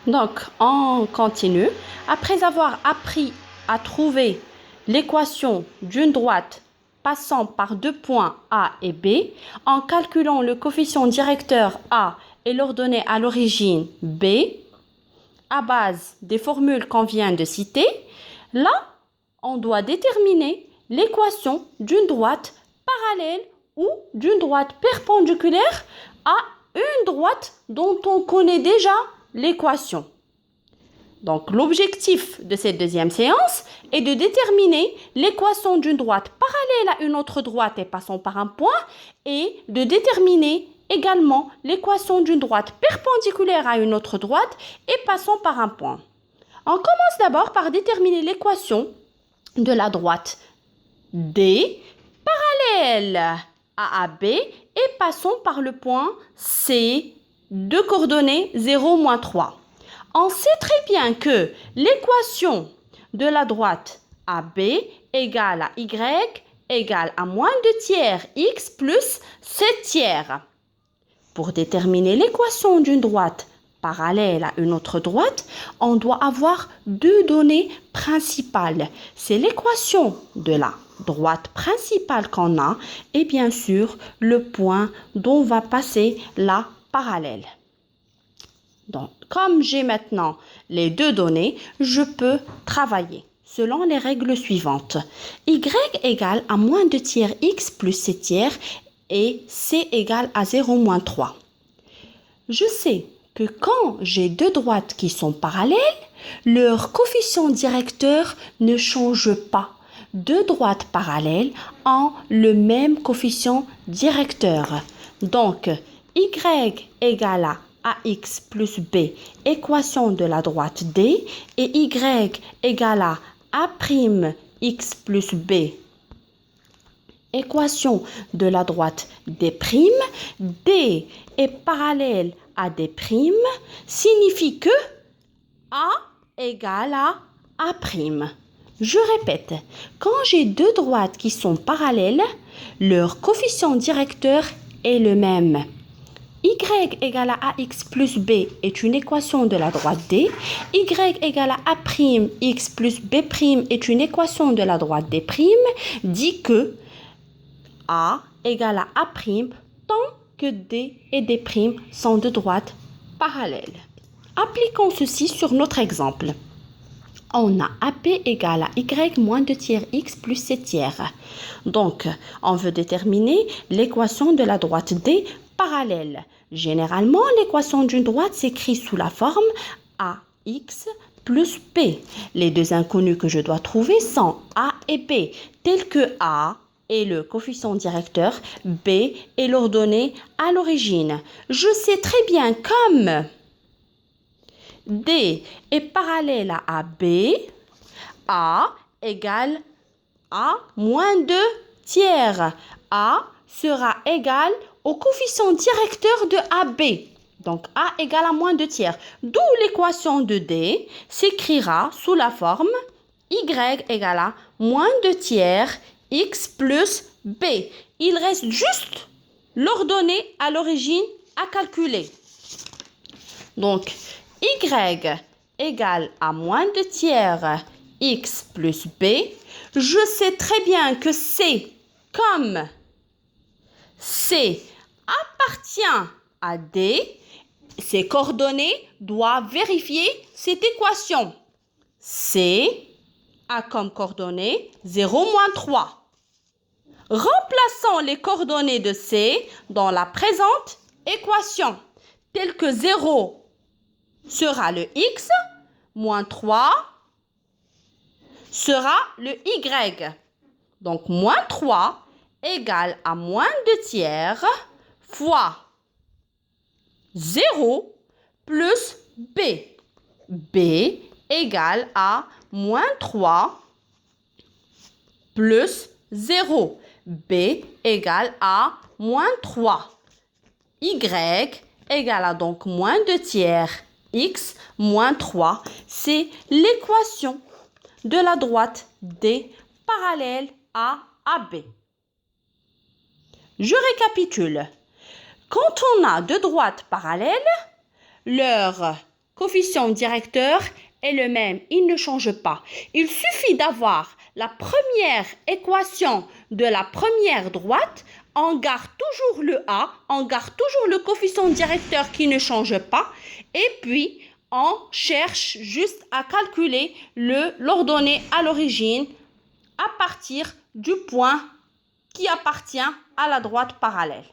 Donc, on continue. Après avoir appris à trouver l'équation d'une droite passant par deux points A et B, en calculant le coefficient directeur A et l'ordonnée à l'origine B, à base des formules qu'on vient de citer, là, on doit déterminer l'équation d'une droite parallèle ou d'une droite perpendiculaire à une droite dont on connaît déjà l'équation. Donc, l'objectif de cette deuxième séance est de déterminer l'équation d'une droite parallèle à une autre droite et passant par un point et de déterminer également l'équation d'une droite perpendiculaire à une autre droite et passant par un point. On commence d'abord par déterminer l'équation de la droite D parallèle à AB et passons par le point C de coordonnées 0, 3. On sait très bien que l'équation de la droite AB égale à Y égale à moins 2 tiers X plus 7 tiers. Pour déterminer l'équation d'une droite parallèle à une autre droite, on doit avoir deux données principales. C'est l'équation de la droite principale qu'on a et bien sûr le point dont va passer la parallèle. Donc, comme j'ai maintenant les deux données, je peux travailler selon les règles suivantes. Y égale à moins 2 tiers X plus 7 tiers et C égale à 0 moins 3. Je sais que quand j'ai deux droites qui sont parallèles, leur coefficient directeur ne change pas. Deux droites parallèles ont le même coefficient directeur. Donc, Y égale à AX plus B, équation de la droite D, et Y égale à A'X plus B, équation de la droite D'. D est parallèle à D', signifie que A égale à A'. Je répète, quand j'ai deux droites qui sont parallèles, leur coefficient directeur est le même. Y égale à AX plus B est une équation de la droite D. Y égale à A'X plus B' est une équation de la droite D', dit que A égale à A' tant que D et D' sont de droites parallèles. Appliquons ceci sur notre exemple. On a AP égale à Y moins 2 tiers X plus 7 tiers. Donc, on veut déterminer l'équation de la droite D parallèle. Généralement, l'équation d'une droite s'écrit sous la forme AX plus P. Les deux inconnus que je dois trouver sont A et B, tels que A est le coefficient directeur, B est l'ordonnée à l'origine. Je sais très bien comme D est parallèle à AB, A égale à moins 2 tiers. A sera égal au coefficient directeur de AB. Donc, A égale à moins 2 tiers. D'où l'équation de D s'écrira sous la forme Y égale à moins 2 tiers X plus B. Il reste juste l'ordonnée à l'origine à calculer. Donc, Y égale à moins 2 tiers X plus B. Je sais très bien que C, comme C appartient à D, ces coordonnées doivent vérifier cette équation. C a comme coordonnées 0, moins 3. Remplaçons les coordonnées de C dans la présente équation, telle que 0 sera le X, moins 3 sera le Y. Donc, moins 3 égale à moins 2 tiers fois 0 plus B. B égale à moins 3 plus 0. B égale à moins 3. Y égale à donc moins 2 tiers X moins 3. C'est l'équation de la droite D parallèle à AB. Je récapitule. Quand on a deux droites parallèles, leur coefficient directeur est le même, il ne change pas. Il suffit d'avoir la première équation de la première droite, on garde toujours le A, on garde toujours le coefficient directeur qui ne change pas, et puis on cherche juste à calculer l'ordonnée à l'origine à partir du point qui appartient à la droite parallèle.